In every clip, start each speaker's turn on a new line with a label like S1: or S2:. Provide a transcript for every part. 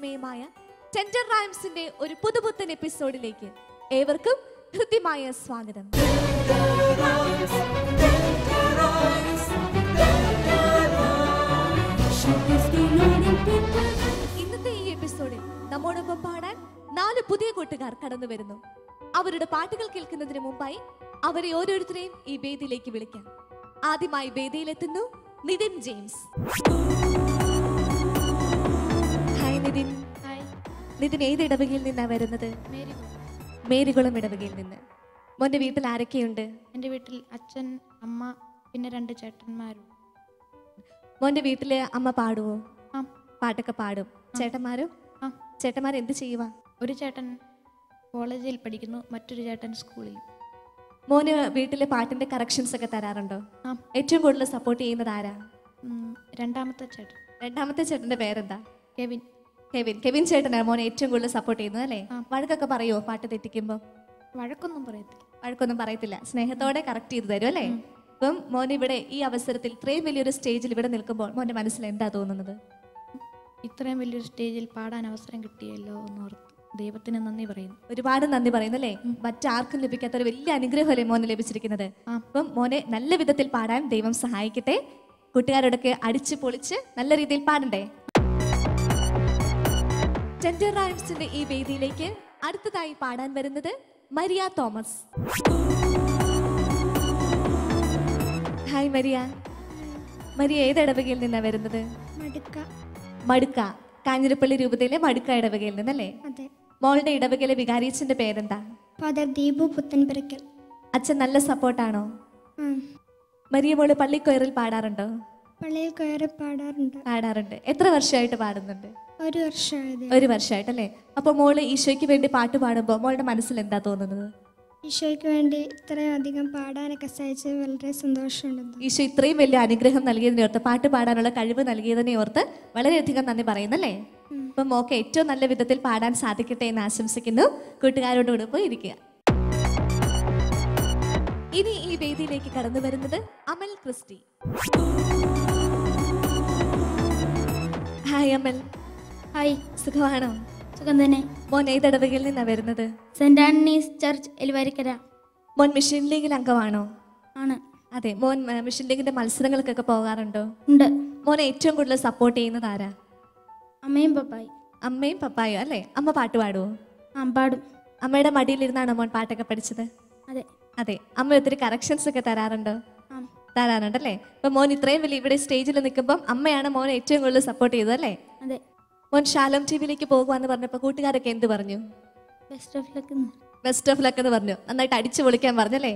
S1: സമയമായ tender റൈംസിന്റെ ഒരു പുതുപുത്തൻ എപ്പിസോഡിലേക്ക് ഏവർക്കും ഹൃദ്യമായ സ്വാഗതം. ഇന്നത്തെ ഈ എപ്പിസോഡിൽ നമ്മോടൊപ്പം പാടാൻ 4 പുതിയ കൂട്ടുകാർ കടന്നു വരുന്നു. അവരുടെ പാട്ടുകൾ കേൾക്കുന്നതിന് മുമ്പായി അവരെ ഓരോരുത്തരെയും ഈ വേദിയിലേക്ക് വിളിക്കാം. ആദ്യമായി വേദിയിലെത്തുന്നു നിതിൻ ജെയിംസ്. ഹായ് നിതിൻ. നിതിൻ ഏത് ഇടവകയിൽ നിന്നാണ് വരുന്നത്? മേരികുളം ഇടവകയിൽ നിന്ന്. മോന്റെ വീട്ടിൽ ആരൊക്കെയുണ്ട്?
S2: എൻ്റെ വീട്ടിൽ അച്ഛൻ, അമ്മ, പിന്നെ 2 ചേട്ടന്മാരും.
S1: മോന്റെ വീട്ടില് അമ്മ പാടുവോ?
S2: ആ,
S1: പാട്ടൊക്കെ പാടും. ചേട്ടന്മാരോ? ചേട്ടന്മാർ എന്ത് ചെയ്യുവാ?
S2: ഒരു ചേട്ടൻ കോളേജിൽ പഠിക്കുന്നു, മറ്റൊരു ചേട്ടൻ സ്കൂളിൽ.
S1: മോന് വീട്ടിലെ പാട്ടിന്റെ കറക്ഷൻസ് ഒക്കെ തരാറുണ്ടോ? ഏറ്റവും കൂടുതൽ സപ്പോർട്ട് ചെയ്യുന്നത് ആരാ?
S2: രണ്ടാമത്തെ ചേട്ടൻ.
S1: രണ്ടാമത്തെ ചേട്ടന്റെ പേരെന്താ?
S2: കെവിൻ.
S1: കെവിൻ ചേട്ടനാണ് മോനെ ഏറ്റവും കൂടുതൽ സപ്പോർട്ട് ചെയ്യുന്നത് അല്ലേ? വഴക്കൊക്കെ പറയുമോ പാട്ട് തെറ്റിക്കുമ്പോ?
S2: വഴക്കൊന്നും പറയത്തില്ല.
S1: വഴക്കൊന്നും പറയത്തില്ല, സ്നേഹത്തോടെ കറക്റ്റ് ചെയ്ത് തരും അല്ലേ? അപ്പം മോൻ ഇവിടെ ഈ അവസരത്തിൽ ഇത്രയും വലിയൊരു സ്റ്റേജിൽ ഇവിടെ നിൽക്കുമ്പോൾ മോന്റെ മനസ്സിൽ എന്താ തോന്നുന്നത്?
S2: ഇത്രയും വലിയൊരു സ്റ്റേജിൽ പാടാൻ അവസരം കിട്ടിയല്ലോ എന്നോർത്ത് ദൈവത്തിന് നന്ദി പറയുന്നു.
S1: ഒരുപാട് നന്ദി പറയുന്നു അല്ലേ? മറ്റാർക്കും ലഭിക്കാത്ത ഒരു വലിയ അനുഗ്രഹമല്ലേ മോന് ലഭിച്ചിരിക്കുന്നത്. അപ്പം മോനെ നല്ല വിധത്തിൽ പാടാൻ ദൈവം സഹായിക്കട്ടെ. കൂട്ടുകാരോടൊക്കെ അടിച്ചു പൊളിച്ച് നല്ല രീതിയിൽ പാടണ്ടേ? ടെൻഡർ റൈംസിന്റെ ഈ വേദിയിലേക്ക് അടുത്തതായി പാടാൻ വരുന്നത് Maria Thomas. Hi Maria. Maria ഏത് ഇടവകയിൽ നിന്നാണ് വരുന്നത്? മടുക്ക. കാഞ്ഞിരപ്പള്ളി രൂപതയിലെ മടുക്ക ഇടവകയിൽ നിന്നല്ലേ? മോളുടെ ഇടവകയിലെ വികാരിയച്ഛന്റെ പേരെന്താ?
S3: ഫാദർ ദീപു പുത്തൻപുരയ്ക്കൽ.
S1: അച്ഛൻ നല്ല സപ്പോർട്ടാണോ? മരിയ മോള് പള്ളിക്കൊയറിൽ പാടാറുണ്ടോ?
S3: പള്ളിയിൽ കയറി
S1: പാടാറുണ്ട്. എത്ര വർഷമായിട്ട് പാടുന്നുണ്ട്?
S3: 1 വർഷമായത്.
S1: 1 വർഷമായിട്ടല്ലേ? അപ്പൊ മോള് ഈശോയ്ക്ക് വേണ്ടി പാട്ട് പാടുമ്പോ മോളുടെ മനസ്സിൽ എന്താ തോന്നുന്നത്?
S3: ഈശോയ്ക്ക് വേണ്ടി ഇത്രയും അധികം പാടാനൊക്കെ സാധിച്ചത് വളരെ സന്തോഷമുണ്ട്.
S1: ഈശോ ഇത്രയും വലിയ അനുഗ്രഹം നൽകിയതിനെ ഓർത്ത്, പാട്ട് പാടാനുള്ള കഴിവ് നൽകിയതിനെ ഓർത്ത് വളരെയധികം നന്ദി പറയുന്നല്ലേ? അപ്പൊ മോക്ക് ഏറ്റവും നല്ല വിധത്തിൽ പാടാൻ സാധിക്കട്ടെ എന്ന് ആശംസിക്കുന്നു. കൂട്ടുകാരോട് കൂടെ പോയി ഇരിക്കുക. ഇനി ഈ വേദിയിലേക്ക് കടന്നു വരുന്നത് അമൽ ക്രിസ്റ്റി. ഹായ് അമൽ.
S3: ഹായ്.
S1: സുഖമാണോ?
S3: സുഖം തന്നെ.
S1: മോൻ ഏതിടവകയിൽ നിന്നാ വരുന്നത്?
S3: Saint Antony's church Elivarikkara.
S1: മോൻ മിഷൻ ലീഗിൽ അംഗമാണോ?
S3: ആണ്.
S1: അതെ. മോൻ മിഷൻ ലീഗിന്റെ മത്സരങ്ങൾക്കൊക്കെ പോകാറുണ്ടോ?
S3: ഉണ്ട്.
S1: മോനെ ഏറ്റവും കൂടുതൽ സപ്പോർട്ട് ചെയ്യുന്നത് ആരാ?
S3: അമ്മയും പപ്പായും.
S1: അമ്മയും പപ്പായും അല്ലേ? അമ്മ പാട്ട് പാടുവോ?
S3: പാടും.
S1: അമ്മയുടെ മടിയിലിരുന്നാണോ മോൻ പാട്ടൊക്കെ പഠിച്ചത്?
S3: അതെ.
S1: അതെ. അമ്മ ഒത്തിരി കറക്ഷൻസ് ഒക്കെ തരാറുണ്ടോ? തരാറുണ്ടല്ലേ? അപ്പൊ മോൻ ഇത്രയും വലിയ ഇവിടെ സ്റ്റേജിൽ നിൽക്കുമ്പോൾ അമ്മയാണ് മോനെ ഏറ്റവും കൂടുതൽ സപ്പോർട്ട് ചെയ്തത് അല്ലേ?
S3: അതെ.
S1: മോൻ ഷാലോം ടിവിയിലേക്ക് പോകുവാന്ന് പറഞ്ഞപ്പോ കൂട്ടുകാരൊക്കെ എന്ത് പറഞ്ഞു?
S3: ബെസ്റ്റ് ഓഫ് ലക്ക്
S1: എന്ന് പറഞ്ഞു. നന്നായിട്ട് അടിച്ചു പൊളിക്കാൻ പറഞ്ഞല്ലേ?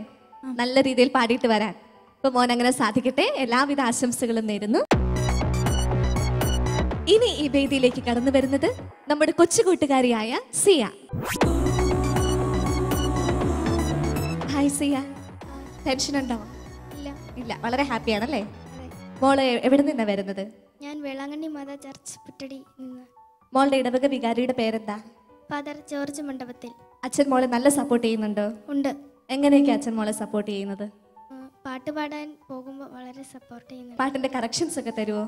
S1: നല്ല രീതിയിൽ പാടിയിട്ട് വരാൻ. അപ്പൊ മോൻ അങ്ങനെ സാധിക്കട്ടെ. എല്ലാവിധ ആശംസകളും നേരുന്നു. ഇനി ഈ വേദിയിലേക്ക് കടന്നു വരുന്നത് നമ്മുടെ കൊച്ചു കൂട്ടുകാരിയായ സിയ. ഹായ് സിയ. ടെൻഷൻ ഉണ്ടോ? ഇല്ല, വളരെ ഹാപ്പിയാണല്ലേ? മോള് എവിടെ നിന്നാ വരുന്നത്?
S3: ഞാൻ വേളാങ്കണ്ണി മാതാ ചർച്ച് പുറ്റടി നിന്ന്.
S1: മോളുടെ ഇടവക വികാരിയുടെ പേരെന്താ?
S3: ഫാദർ ജോർജ് മണ്ഡപത്തിൽ.
S1: അച്ഛൻ മോളെ നല്ല സപ്പോർട്ട് ചെയ്യുന്നുണ്ടോ?
S3: ഉണ്ട്.
S1: എങ്ങനെയൊക്കെ അച്ഛൻ മോളെ സപ്പോർട്ട് ചെയ്യുന്നത്?
S3: പാട്ട് പാടാൻ പോകുമ്പോൾ വളരെ സപ്പോർട്ട് ചെയ്യുന്നു.
S1: പാട്ടിന്റെ കറക്ഷൻസ് ഒക്കെ തരുമോ?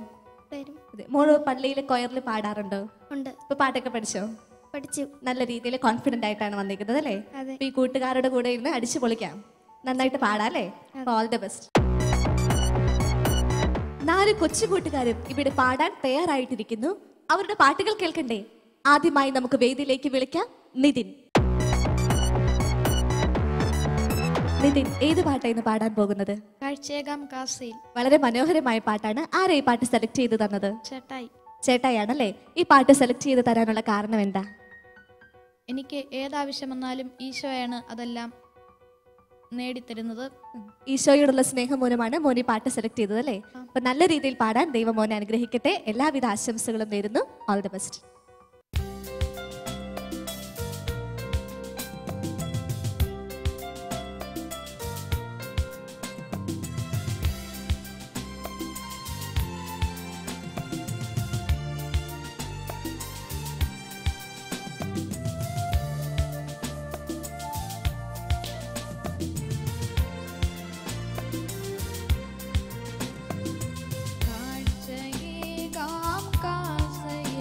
S3: തരും.
S1: മോള് പള്ളിയിലെ കൊയറിൽ പാടാറുണ്ടോ?
S3: ഉണ്ട്.
S1: ഇപ്പൊ പാട്ടൊക്കെ പഠിച്ചോ?
S3: പഠിച്ചു.
S1: നല്ല രീതിയിൽ കോൺഫിഡന്റ് ആയിട്ടാണ് വന്നിരിക്കുന്നത് അല്ലേ? ഈ കൂട്ടുകാരുടെ കൂടെ ഇരുന്ന് അടിച്ചു പൊളിക്കാം. നന്നായിട്ട് പാടാല്ലേ? All the best. 4 കൊച്ചു കൂട്ടുകാരും ഇവിടെ പാടാൻ തയ്യാറായിട്ടിരിക്കുന്നു. അവരുടെ പാട്ടുകൾ കേൾക്കണ്ടേ? ആദ്യമായി നമുക്ക് വേദിയിലേക്ക് വിളിക്കാം നിതിൻ. നിതിൻ, ഏത് പാട്ടായിരുന്നു പാടാൻ പോകുന്നത്?
S2: കാഴ്ചയേകാം കാസയിൽ.
S1: വളരെ മനോഹരമായ പാട്ടാണ്. ആരാ ഈ പാട്ട് സെലക്ട് ചെയ്ത് തന്നത്? ചേട്ടായാണല്ലേ? ഈ പാട്ട് സെലക്ട് ചെയ്ത് തരാനുള്ള കാരണം എന്താ?
S2: എനിക്ക് ഏതാവശ്യം വന്നാലും ഈശോയാണ് അതെല്ലാം നേടിത്തരുന്നത്.
S1: ഈശോയോടുള്ള സ്നേഹം മൂലമാണ് മോനി പാട്ട് സെലക്ട് ചെയ്തത് അല്ലേ? അപ്പൊ നല്ല രീതിയിൽ പാടാൻ ദൈവം മോനെ അനുഗ്രഹിക്കട്ടെ. എല്ലാവിധ ആശംസകളും നേരുന്നു. All the best.
S2: കാഴ്ചയേകാം കാസയിൽ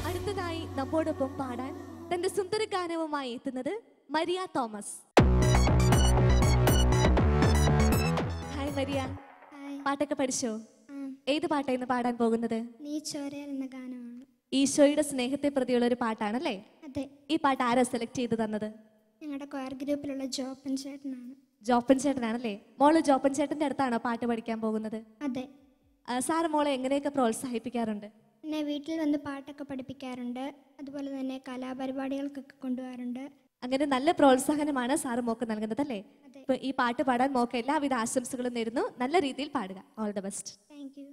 S1: അടുത്തതായി നമ്മോടൊപ്പം പാടാൻ തന്റെ സുന്ദര ഗാനവുമായി എത്തുന്നത് മരിയ തോമസ്. ഹായ് മരിയ, പാട്ടൊക്കെ പഠിച്ചോ? ഏത് പാട്ടായിരുന്നു പാടാൻ പോകുന്നത്?
S3: നീ ചോരയാൽ എന്ന ഗാനമാണ്.
S1: ഈശോയുടെ സ്നേഹത്തെ പ്രതിയുള്ള ഒരു പാട്ടാണല്ലേ?
S3: അതെ.
S1: ഈ പാട്ട് ആരാ സെലക്ട് ചെയ്ത് തന്നത്?
S3: ഞങ്ങളുടെ കൊയർ ഗ്രൂപ്പിലുള്ള ജോപ്പൻ ചേട്ടനാണ്.
S1: ജോപ്പൻ ചേട്ടനാണല്ലേ? മോള് ജോപ്പൻ ചേട്ടന്റെ അടുത്താണോ പാട്ട് പഠിക്കാൻ പോകുന്നത്?
S3: അതെ.
S1: സാറ് മോളെ എങ്ങനെയൊക്കെ പ്രോത്സാഹിപ്പിക്കാറുണ്ട്?
S3: എന്നെ വീട്ടിൽ വന്ന് പാട്ടൊക്കെ പഠിപ്പിക്കാറുണ്ട്. അതുപോലെ തന്നെ കലാപരിപാടികൾക്കൊക്കെ കൊണ്ടുപോകാറുണ്ട്.
S1: അങ്ങനെ നല്ല പ്രോത്സാഹനമാണ് സാറ് മോക്ക് നൽകുന്നത് അല്ലേ? ഇപ്പൊ ഈ പാട്ട് പാടാൻ മോക്ക് എല്ലാവിധ ആശംസകളും നേരുന്നു. നല്ല രീതിയിൽ പാടുക. All the best.
S3: Thank you.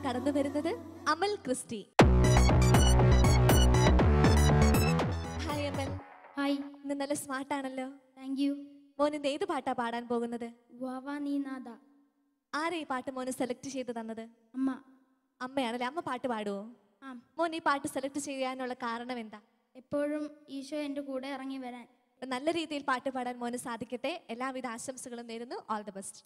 S1: കടന്നു വരുന്നത് അമൽ ക്രിസ്റ്റി. ഹായ് അമൽ.
S2: ഹായ്.
S1: ഇന്ന് നല്ല സ്മാർട്ട് ആണല്ലോ.
S2: Thank you.
S1: മോൻ ഇന്ന് ഏത് പാട്ടാ പാടാൻ പോകുന്നത്?
S2: വാവാ നീ നാദ.
S1: ആരെ ഈ പാട്ട് മോന് സെലക്ട് ചെയ്ത് തന്നത്?
S2: അമ്മ.
S1: അമ്മയാണല്ലേ. അമ്മ പാട്ട് പാടുവോ?
S2: ആം.
S1: മോൻ ഈ പാട്ട് സെലക്ട് ചെയ്യാനുള്ള കാരണം എന്താ?
S2: എപ്പോഴും ഈശോ എൻ്റെ കൂടെ ഇറങ്ങി വരാൻ.
S1: നല്ല രീതിയിൽ പാട്ട് പാടാൻ മോന് സാധിക്കട്ടെ. എല്ലാവിധ ആശംസകളും നേരുന്നു. All the best.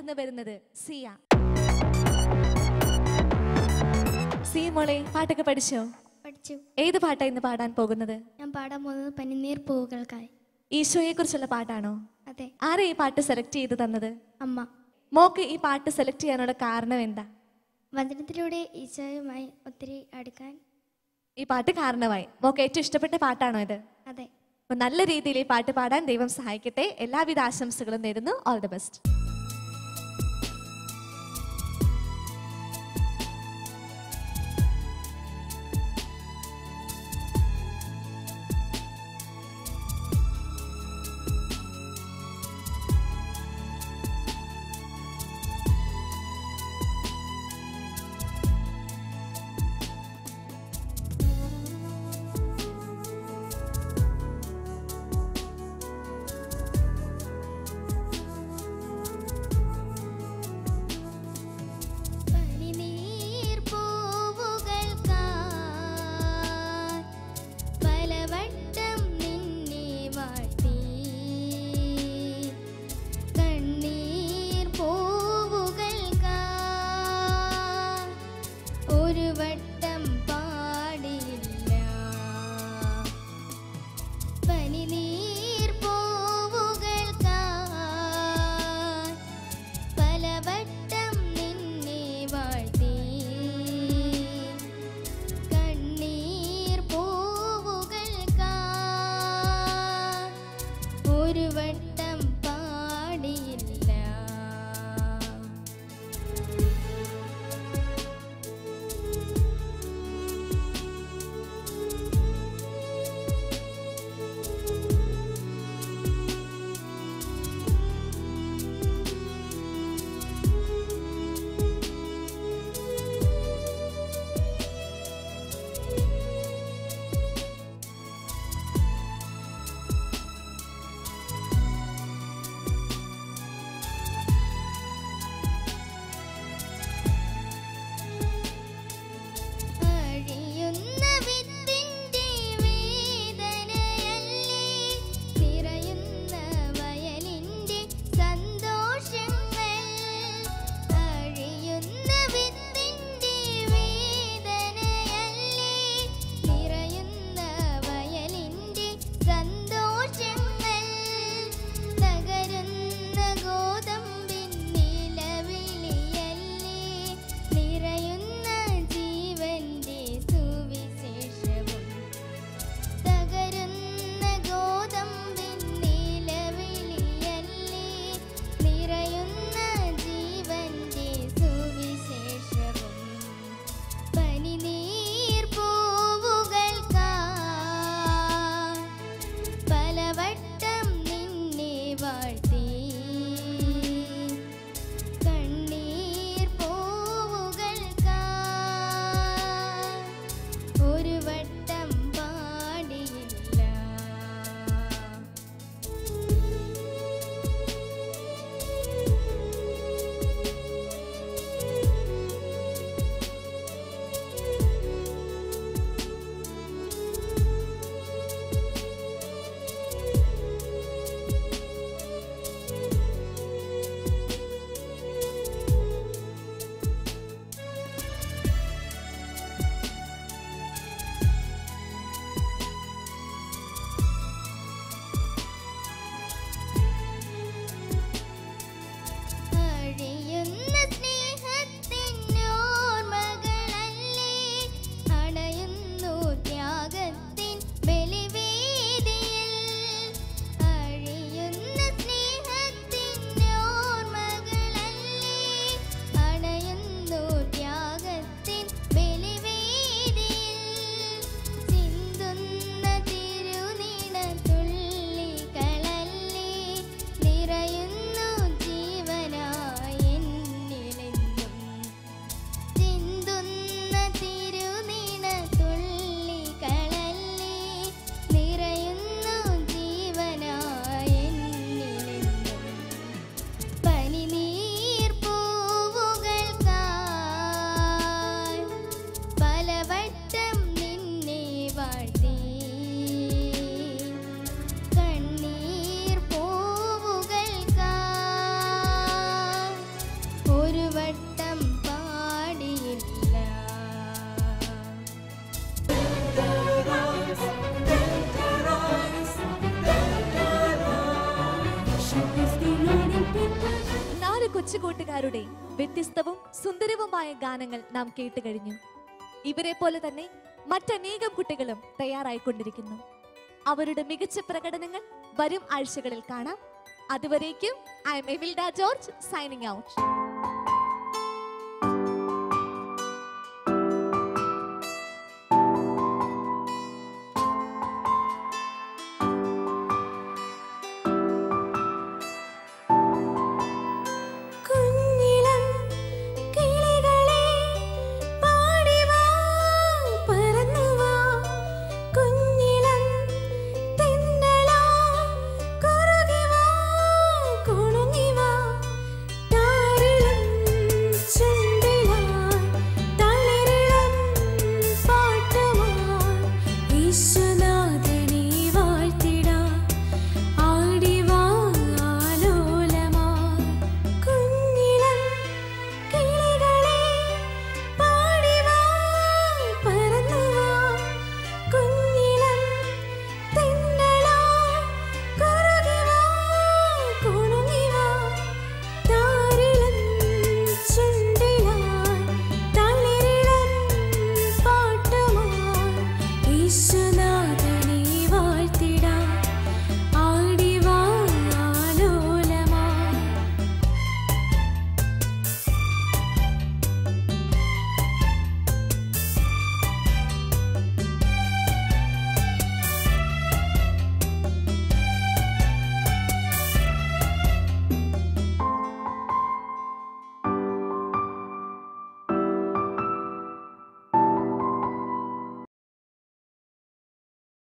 S1: കടന്നു വരുന്നത് സിയ. സിയ മോളെ, പാട്ടൊക്കെ പഠിച്ചോ?
S3: പഠിച്ചു.
S1: ഏത് പാട്ടാ ഇന്ന് പാടാൻ പോകുന്നത്?
S3: ഞാൻ പാടാൻ പോകുന്നത് പനിനീർ പൂവുകൾക്കായി.
S1: ഈശോയെ കുറിച്ചുള്ള പാട്ടാണോ?
S3: അതെ.
S1: ആരെ ഈ പാട്ട് സെലക്ട് ചെയ്ത് തന്നത്?
S3: അമ്മ.
S1: മോക്ക് ഈ പാട്ട് സെലക്ട് ചെയ്യാനുള്ള കാരണം എന്താ?
S3: വചനത്തിലൂടെ ഈശോയുമായി ഒത്തിരി അടുക്കാൻ
S1: ഈ പാട്ട് കാരണമായി. മോക്ക് ഏറ്റവും ഇഷ്ടപ്പെട്ട പാട്ടാണോ ഇത്?
S3: അതെ.
S1: അപ്പൊ നല്ല രീതിയിൽ ഈ പാട്ട് പാടാൻ ദൈവം സഹായിക്കട്ടെ. എല്ലാവിധ ആശംസകളും നേരുന്നു. All the best. കൊച്ചുകൂട്ടുകാരുടെ വ്യത്യസ്തവും സുന്ദരവുമായ ഗാനങ്ങൾ നാം കേട്ട് കഴിഞ്ഞു. ഇവരെ പോലെ തന്നെ മറ്റനേകം കുട്ടികളും തയ്യാറായിക്കൊണ്ടിരിക്കുന്നു. അവരുടെ മികച്ച പ്രകടനങ്ങൾ വരും ആഴ്ചകളിൽ കാണാം. അതുവരേക്കും I'm Evilda George signing out.